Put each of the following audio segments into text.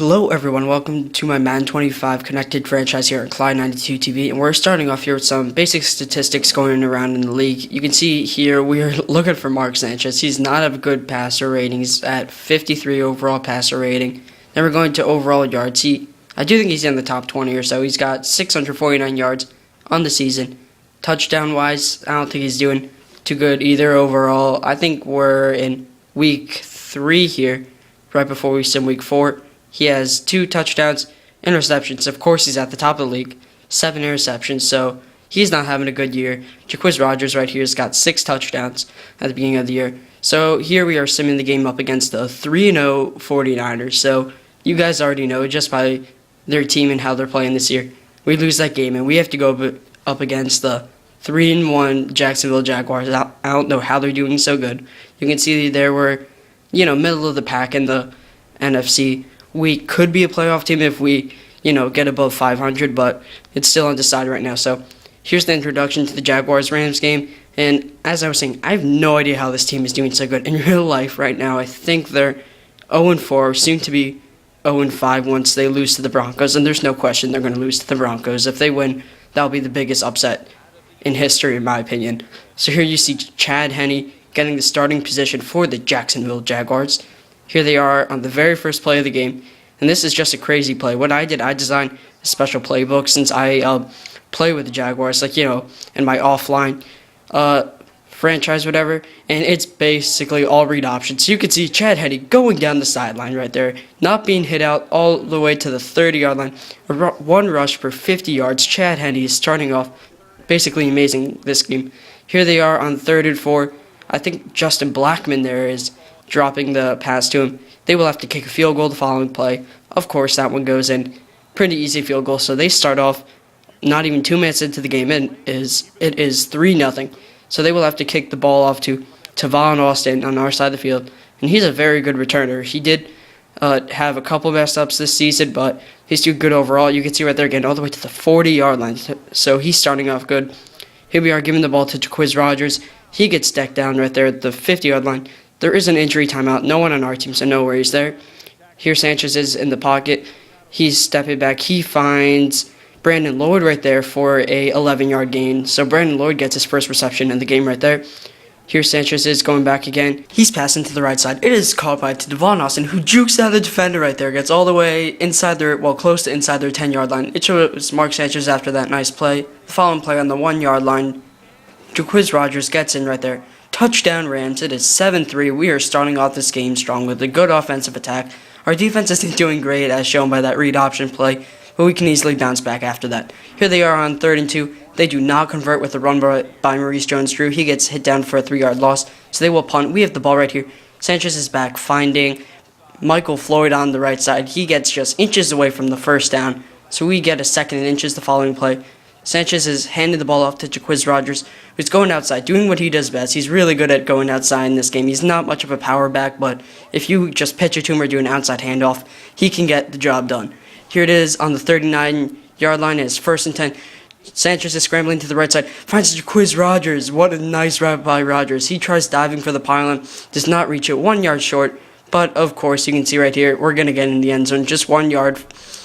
Hello everyone, welcome to my Madden 25 connected franchise here on Clyde 92 TV, and we're starting off here with some basic statistics going around in the league. You can see here we are looking for Mark Sanchez. He's not a good passer rating. He's at 53 overall passer rating. Then we're going to overall yards. I do think he's in the top 20 or so. He's got 649 yards on the season. Touchdown wise, I don't think he's doing too good either overall. I think we're in week 3 here, right before we sim week 4. He has 2 touchdowns, interceptions. Of course, he's at the top of the league. 7 interceptions, so he's not having a good year. Jacquizz Rodgers right here has got 6 touchdowns at the beginning of the year. So here we are simming the game up against the 3-0 49ers. So you guys already know just by their team and how they're playing this year. We lose that game, and we have to go up against the 3-1 Jacksonville Jaguars. I don't know how they're doing so good. You can see there we're, middle of the pack in the NFC. We could be a playoff team if we, get above 500, but it's still undecided right now. So here's the introduction to the Jaguars-Rams game. And as I was saying, I have no idea how this team is doing so good. In real life right now, I think they're 0-4, soon to be 0-5 once they lose to the Broncos. And there's no question they're going to lose to the Broncos. If they win, that'll be the biggest upset in history, in my opinion. So here you see Chad Henne getting the starting position for the Jacksonville Jaguars. Here they are on the very first play of the game, and this is just a crazy play. What I did, I designed a special playbook since I play with the Jaguars, in my offline franchise, whatever, and it's basically all read options. So you can see Chad Henne going down the sideline right there, not being hit out all the way to the 30-yard line. One rush for 50 yards. Chad Henne is starting off basically amazing this game. Here they are on 3rd and 4. I think Justin Blackman there is dropping the pass to him. They will have to kick a field goal the following play. Of course, that one goes in. Pretty easy field goal. So they start off not even 2 minutes into the game. It is 3-0. So they will have to kick the ball off to Tavon Austin on our side of the field. And he's a very good returner. He did have a couple messed ups this season, but he's doing good overall. You can see right there again, all the way to the 40-yard line. So he's starting off good. Here we are giving the ball to Jacquizz Rodgers. He gets decked down right there at the 50-yard line. There is an injury timeout. No one on our team, so no worries there. Here Sanchez is in the pocket. He's stepping back. He finds Brandon Lloyd right there for a 11-yard gain. So Brandon Lloyd gets his first reception in the game right there. Here Sanchez is going back again. He's passing to the right side. It is caught by Tavon Austin, who jukes out the defender right there. Gets all the way inside close to inside their 10-yard line. It shows Mark Sanchez after that nice play. The following play on the 1-yard line, Jacquizz Rodgers gets in right there. Touchdown Rams. It is 7-3. We are starting off this game strong with a good offensive attack. Our defense isn't doing great as shown by that read option play, but we can easily bounce back after that. Here they are on 3rd and 2. They do not convert with the run by Maurice Jones-Drew. He gets hit down for a 3-yard loss, so they will punt. We have the ball right here. Sanchez is back, finding Michael Floyd on the right side. He gets just inches away from the first down, so we get a 2nd and inches the following play. Sanchez is handing the ball off to Jacquizz Rodgers, who's going outside, doing what he does best. He's really good at going outside in this game. He's not much of a power back, but if you just pitch it to him or do an outside handoff, he can get the job done. Here it is on the 39-yard line. It's 1st and 10. Sanchez is scrambling to the right side, finds Jacquizz Rodgers. What a nice route by Rodgers. He tries diving for the pylon, does not reach it, 1 yard short. But, of course, you can see right here, we're going to get in the end zone. Just 1 yard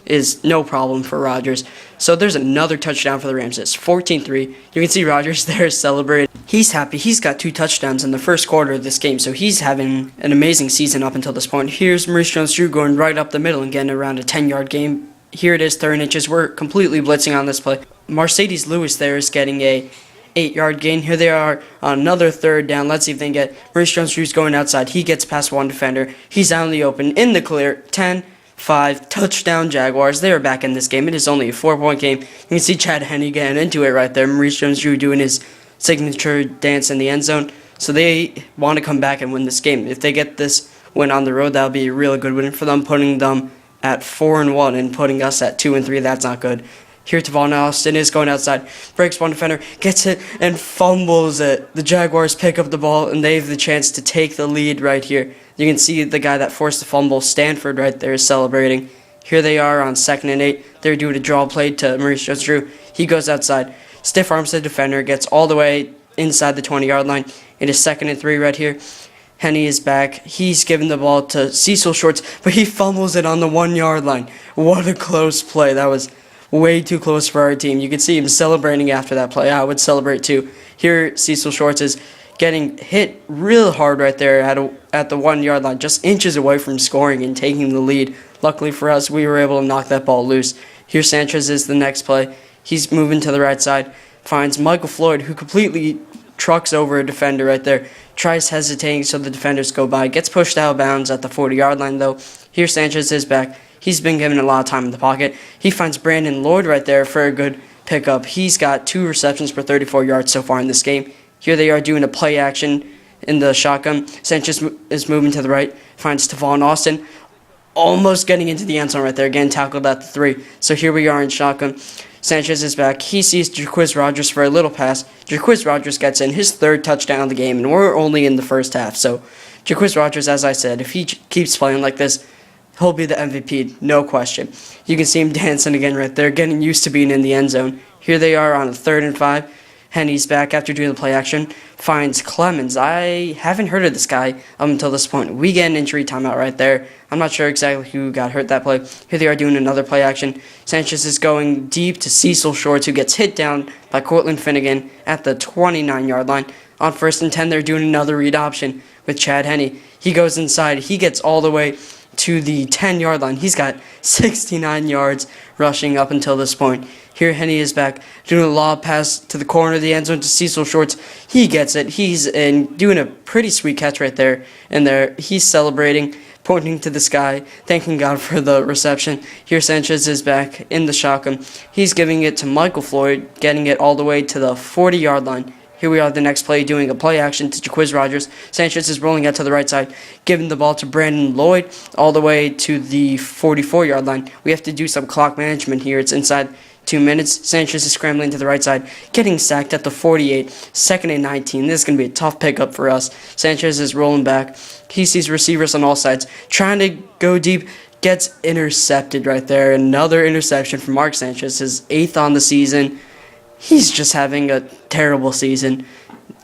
is no problem for Rodgers. So there's another touchdown for the Rams. It's 14-3. You can see Rodgers there celebrating. He's happy. He's got 2 touchdowns in the first quarter of this game, so he's having an amazing season up until this point. Here's Maurice Jones-Drew going right up the middle and getting around a 10-yard gain. Here it is, 3rd and inches. We're completely blitzing on this play. Mercedes Lewis there is getting a 8-yard gain. Here they are on another 3rd down. Let's see if they can get Maurice Jones-Drew's going outside. He gets past one defender. He's out in the open, in the clear. 10-5, touchdown Jaguars. They are back in this game. It is only a 4-point game. You can see Chad Henne getting into it right there. Maurice Jones-Drew doing his signature dance in the end zone. So they want to come back and win this game. If they get this win on the road, that'll be a really good win for them, putting them at 4-1 and putting us at 2-3. That's not good. Here Tavon Austin is going outside, breaks one defender, gets hit, and fumbles it. The Jaguars pick up the ball, and they have the chance to take the lead right here. You can see the guy that forced the fumble, Stanford, right there, is celebrating. Here they are on 2nd and 8. They're doing a draw play to Maurice Jones-Drew. He goes outside, stiff arms the defender, gets all the way inside the 20-yard line. It is 2nd and 3 right here. Henny is back. He's giving the ball to Cecil Shorts, but he fumbles it on the 1 yard line. What a close play. That was way too close for our team. You can see him celebrating after that play. I would celebrate too. Here, Cecil Shorts is getting hit real hard right there at the 1 yard line, just inches away from scoring and taking the lead. Luckily for us, we were able to knock that ball loose. Here, Sanchez is the next play. He's moving to the right side, finds Michael Floyd, who completely trucks over a defender right there. Tries hesitating so the defenders go by. Gets pushed out of bounds at the 40-yard line, though. Here, Sanchez is back. He's been given a lot of time in the pocket. He finds Brandon Lloyd right there for a good pickup. He's got 2 receptions for 34 yards so far in this game. Here they are doing a play action in the shotgun. Sanchez is moving to the right. Finds Tavon Austin. Almost getting into the end zone right there. Again, tackled at the 3. So here we are in shotgun. Sanchez is back. He sees Jaquiz Rogers for a little pass. Jaquiz Rogers gets in his 3rd touchdown of the game, and we're only in the first half. So Jaquiz Rogers, as I said, if he keeps playing like this, he'll be the MVP, no question. You can see him dancing again right there, getting used to being in the end zone. Here they are on a 3rd and 5. Henny's back after doing the play action. Finds Clemens. I haven't heard of this guy up until this point. We get an injury timeout right there. I'm not sure exactly who got hurt that play. Here they are doing another play action. Sanchez is going deep to Cecil Shorts, who gets hit down by Cortland Finnegan at the 29-yard line. On 1st and 10, they're doing another read option with Chad Henne. He goes inside. He gets all the way to the 10-yard line. He's got 69 yards rushing up until this point. Here Henne is back, doing a lob pass to the corner of the end zone to Cecil Shorts. He gets it. He's doing a pretty sweet catch right there. And there, he's celebrating, pointing to the sky, thanking God for the reception. Here Sanchez is back in the shotgun. He's giving it to Michael Floyd, getting it all the way to the 40-yard line. Here we are the next play, doing a play action to Jaquiz Rogers. Sanchez is rolling out to the right side, giving the ball to Brandon Lloyd all the way to the 44-yard line. We have to do some clock management here. It's inside 2 minutes. Sanchez is scrambling to the right side, getting sacked at the 48. 2nd and 19. This is going to be a tough pickup for us. Sanchez is rolling back. He sees receivers on all sides, trying to go deep. Gets intercepted right there. Another interception from Mark Sanchez, his 8th on the season. He's just having a terrible season.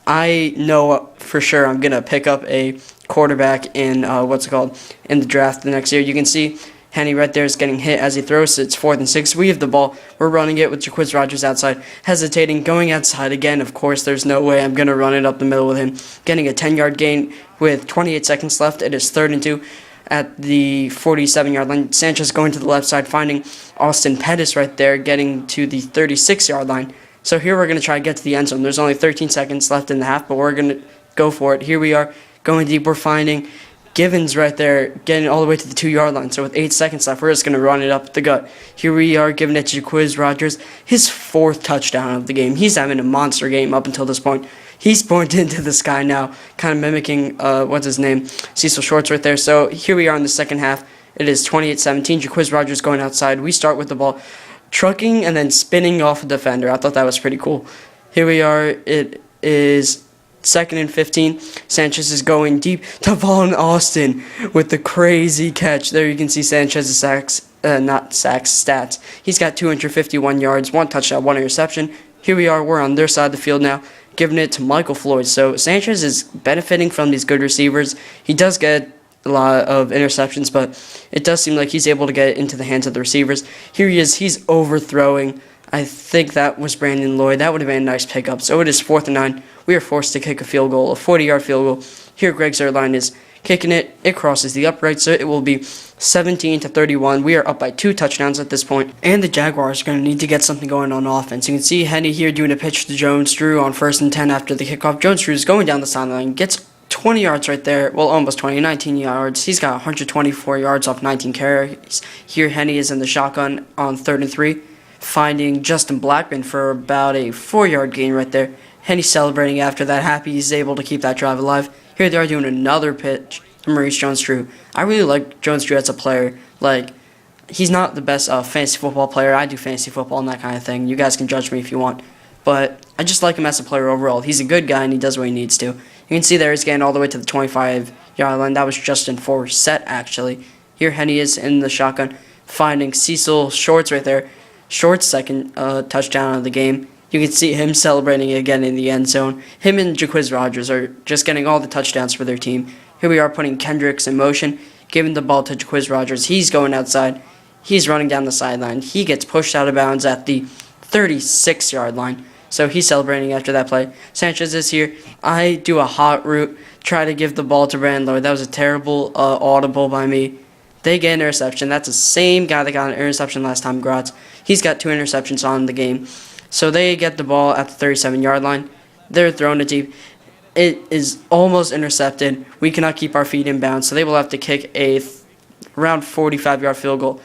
I know for sure I'm going to pick up a quarterback in, in the draft the next year. You can see Henne right there is getting hit as he throws. It's 4th and 6. We have the ball. We're running it with Jaquiz Rogers outside. Hesitating, going outside again. Of course, there's no way I'm going to run it up the middle with him. Getting a 10-yard gain with 28 seconds left. It is 3rd and 2 at the 47-yard line. Sanchez going to the left side, finding Austin Pettis right there, getting to the 36-yard line. So here we're going to try to get to the end zone. There's only 13 seconds left in the half, but we're going to go for it. Here we are going deep. We're finding Givens right there, getting all the way to the 2-yard line. So with 8 seconds left, we're just going to run it up the gut. Here we are giving it to Jaquiz Rogers, his 4th touchdown of the game. He's having a monster game up until this point. He's pointing into the sky now, kind of mimicking, Cecil Shorts right there. So here we are in the second half. It is 28-17. Jaquiz Rogers going outside. We start with the ball, trucking and then spinning off a defender. I thought that was pretty cool. Here we are. It is 2nd and 15. Sanchez is going deep. Tavon Austin with the crazy catch. There you can see Sanchez's stats. He's got 251 yards, 1 touchdown, 1 interception. Here we are. We're on their side of the field now, giving it to Michael Floyd. So Sanchez is benefiting from these good receivers. He does get a lot of interceptions, but it does seem like he's able to get it into the hands of the receivers. Here he is. He's overthrowing. I think that was Brandon Lloyd. That would have been a nice pickup. So it is 4th and 9. We are forced to kick a field goal, a 40-yard field goal. Here Greg Zuerlein is kicking it. It crosses the upright, so it will be 17-31. We are up by 2 touchdowns at this point, and the Jaguars are going to need to get something going on offense. You can see Henne here doing a pitch to Jones-Drew on 1st and 10 after the kickoff. Jones-Drew is going down the sideline, gets 20 yards right there. Well, almost 20, 19 yards. He's got 124 yards off 19 carries. Here Henne is in the shotgun on 3rd and 3, finding Justin Blackman for about a 4-yard gain right there. Henne celebrating after that, happy he's able to keep that drive alive. Here they are doing another pitch to Maurice Jones-Drew. I really like Jones-Drew as a player. Like, he's not the best fantasy football player. I do fantasy football and that kind of thing. You guys can judge me if you want. But I just like him as a player overall. He's a good guy and he does what he needs to. You can see there he's getting all the way to the 25-yard line. That was Justin Forsett, actually. Here Henne is in the shotgun, finding Cecil Shorts right there. Shorts' 2nd touchdown of the game. You can see him celebrating again in the end zone. Him and Jaquiz Rogers are just getting all the touchdowns for their team. Here we are putting Kendricks in motion, giving the ball to Jaquiz Rogers. He's going outside. He's running down the sideline. He gets pushed out of bounds at the 36-yard line. So he's celebrating after that play. Sanchez is here. I do a hot route, try to give the ball to Brandon Lloyd. That was a terrible audible by me. They get an interception. That's the same guy that got an interception last time, Gratz. He's got 2 interceptions on the game. So they get the ball at the 37-yard line. They're throwing it deep. It is almost intercepted. We cannot keep our feet in bounds, so they will have to kick a around 45-yard field goal.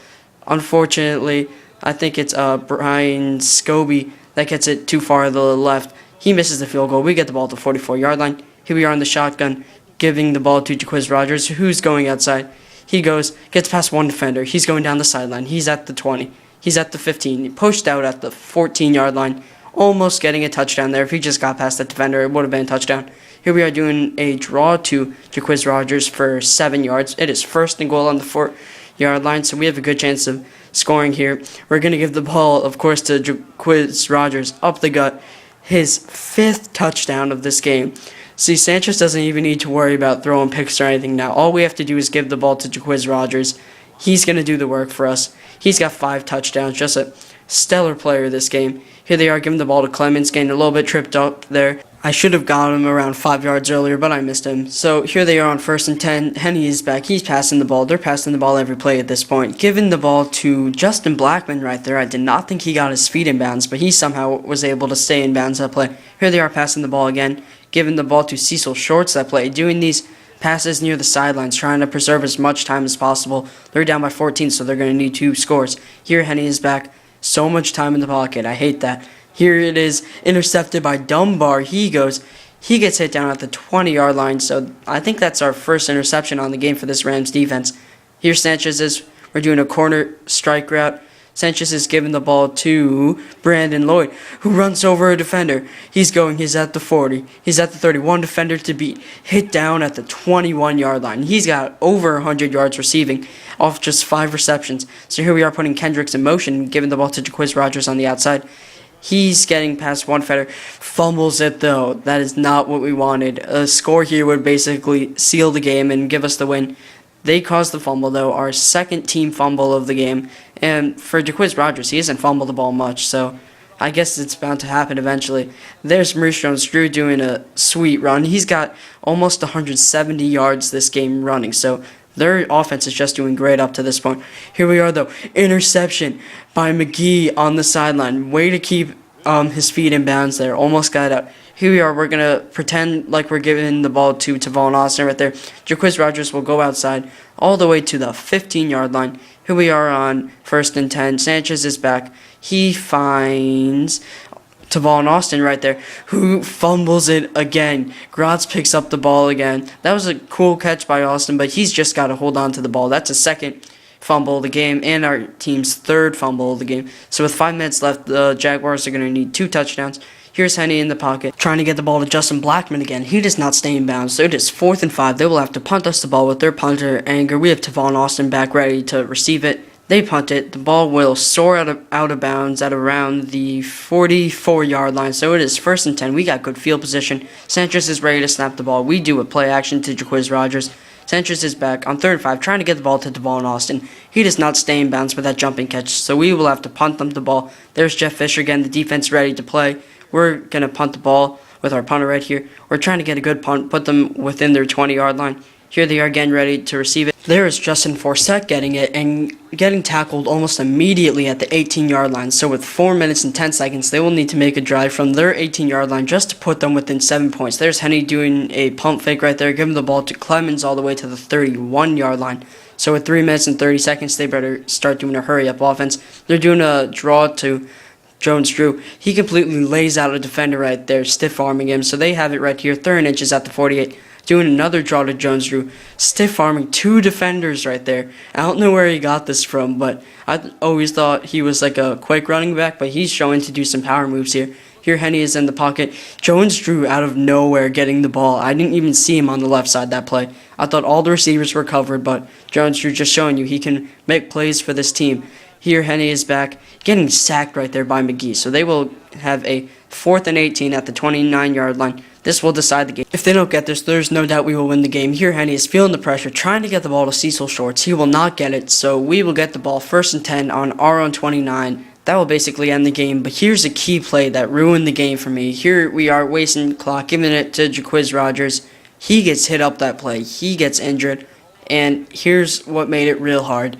Unfortunately, I think it's Brian Scobie that gets it too far to the left. He misses the field goal. We get the ball to the 44-yard line. Here we are in the shotgun, giving the ball to Jaquiz Rogers, who's going outside. He gets past one defender. He's going down the sideline. He's at the 20. He's at the 15. Pushed out at the 14-yard line. Almost getting a touchdown there. If he just got past that defender, it would have been a touchdown. Here we are doing a draw to Jaquiz Rogers for 7 yards. It is 1st and goal on the 4-yard line, so we have a good chance of scoring here. We're going to give the ball, of course, to Jaquiz Rogers up the gut. His 5th touchdown of this game. See, Sanchez doesn't even need to worry about throwing picks or anything now. All we have to do is give the ball to Jaquiz Rogers. He's going to do the work for us. He's got 5 touchdowns, just a stellar player this game. Here they are giving the ball to Clemens, getting a little bit tripped up there. I should have got him around 5 yards earlier, but I missed him. So here they are on 1st and 10. Henny is back. He's passing the ball. They're passing the ball every play at this point. Giving the ball to Justin Blackman right there. I did not think he got his feet in bounds, but he somehow was able to stay in bounds that play. Here they are passing the ball again. Giving the ball to Cecil Shorts that play. Doing these passes near the sidelines, trying to preserve as much time as possible. They're down by 14, so they're going to need 2 scores. Here Henny is back. So much time in the pocket. I hate that. Here it is, intercepted by Dunbar. He gets hit down at the 20-yard line, so I think that's our first interception on the game for this Rams defense. Here Sanchez is, we're doing a corner strike route. Sanchez is giving the ball to Brandon Lloyd, who runs over a defender. He's at the 40. He's at the 31 defender to beat. Hit down at the 21-yard line. He's got over 100 yards receiving off just 5 receptions. So here we are putting Kendricks in motion, giving the ball to Jaquiz Rogers on the outside. He's getting past one defender. Fumbles it, though. That is not what we wanted. A score here would basically seal the game and give us the win. They caused the fumble, though, our 2nd team fumble of the game. And for Jaquiz Rogers, he hasn't fumbled the ball much, so I guess it's bound to happen eventually. There's Maurice Jones-Drew doing a sweet run. He's got almost 170 yards this game running, so their offense is just doing great up to this point. Here we are, though. Interception by McGee on the sideline. Way to keep his feet in bounds there. Almost got out. Here we are. We're going to pretend like we're giving the ball to Tavon Austin right there. Jaquiz Rogers will go outside all the way to the 15-yard line. Here we are on 1st and 10. Sanchez is back. He finds Tavon Austin right there, who fumbles it again. Gratz picks up the ball again. That was a cool catch by Austin, but he's just got to hold on to the ball. That's a 2nd fumble of the game and our team's 3rd fumble of the game. So with 5 minutes left, the Jaguars are going to need 2 touchdowns. Here's Henny in the pocket, trying to get the ball to Justin Blackman again. He does not stay in bounds, so it is 4th and 5. They will have to punt us the ball with their punter, Anger. We have Tavon Austin back ready to receive it. They punt it. The ball will soar out of bounds at around the 44-yard line, so it is 1st and 10. We got good field position. Sanchez is ready to snap the ball. We do a play action to Jaquiz Rogers. Sanchez is back on 3rd and 5, trying to get the ball to Tavon Austin. He does not stay in bounds with that jumping catch, so we will have to punt them the ball. There's Jeff Fisher again, the defense ready to play. We're going to punt the ball with our punter right here. We're trying to get a good punt, put them within their 20-yard line. Here they are again ready to receive it. There is Justin Forsett getting it and getting tackled almost immediately at the 18-yard line. So with 4 minutes and 10 seconds, they will need to make a drive from their 18-yard line just to put them within 7 points. There's Henny doing a pump fake right there, giving the ball to Clemens all the way to the 31-yard line. So with 3 minutes and 30 seconds, they better start doing a hurry-up offense. They're doing a draw to Jones-Drew. He completely lays out a defender right there, stiff-arming him. So they have it right here, 3rd and inches at the 48. Doing another draw to Jones-Drew, stiff-arming 2 defenders right there. I don't know where he got this from, but I always thought he was like a quick running back, but he's showing to do some power moves here. Here Henny is in the pocket. Jones-Drew out of nowhere getting the ball. I didn't even see him on the left side that play. I thought all the receivers were covered, but Jones-Drew just showing you he can make plays for this team. Here Henny is back, getting sacked right there by McGee. So they will have a 4th and 18 at the 29-yard line. This will decide the game. If they don't get this, there's no doubt we will win the game. Here, Henny is feeling the pressure, trying to get the ball to Cecil Shorts. He will not get it, so we will get the ball 1st and 10 on our own 29. That will basically end the game, but here's a key play that ruined the game for me. Here we are wasting the clock, giving it to Jaquiz Rogers. He gets hit up that play. He gets injured, and here's what made it real hard.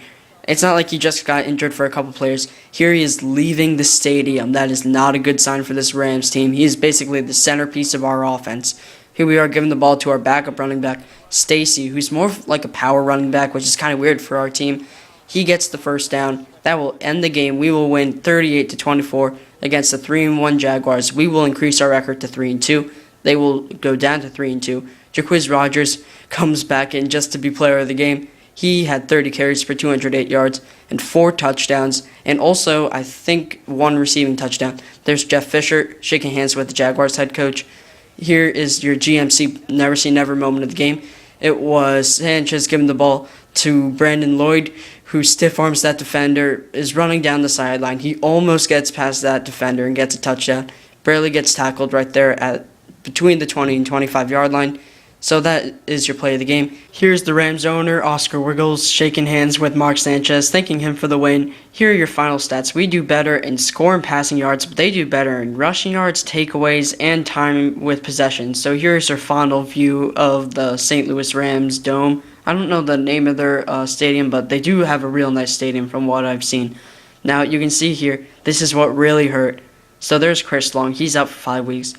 It's not like he just got injured for a couple players. Here he is leaving the stadium. That is not a good sign for this Rams team. He is basically the centerpiece of our offense. Here we are giving the ball to our backup running back, Stacy, who's more like a power running back, which is kind of weird for our team. He gets the first down. That will end the game. We will win 38-24 against the 3-1 Jaguars. We will increase our record to 3-2. They will go down to 3-2. Jaquiz Rogers comes back in just to be player of the game. He had 30 carries for 208 yards and 4 touchdowns, and also, I think, 1 receiving touchdown. There's Jeff Fisher shaking hands with the Jaguars head coach. Here is your GMC never say never moment of the game. It was Sanchez giving the ball to Brandon Lloyd, who stiff arms that defender, is running down the sideline. He almost gets past that defender and gets a touchdown. Barely gets tackled right there at between the 20 and 25 yard line. So that is your play of the game. Here's the Rams owner, Oscar Wiggles, shaking hands with Mark Sanchez, thanking him for the win. Here are your final stats. We do better in score and passing yards, but they do better in rushing yards, takeaways, and time with possession. So here's our final view of the St. Louis Rams dome. I don't know the name of their stadium, but they do have a real nice stadium from what I've seen. Now, you can see here, this is what really hurt. So there's Chris Long. He's out for 5 weeks.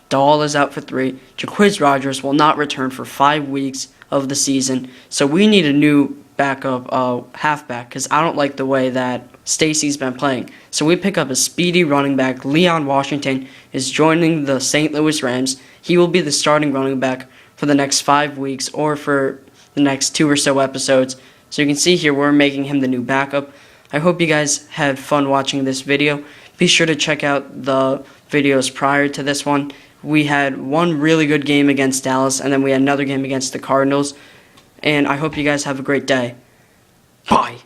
Dahl is out for 3. Jaquiz Rogers will not return for 5 weeks of the season. So we need a new backup halfback because I don't like the way that Stacy's been playing. So we pick up a speedy running back. Leon Washington is joining the St. Louis Rams. He will be the starting running back for the next 5 weeks or for the next 2 or so episodes. So you can see here we're making him the new backup. I hope you guys had fun watching this video. Be sure to check out the videos prior to this one. We had one really good game against Dallas, and then we had another game against the Cardinals. And I hope you guys have a great day. Bye.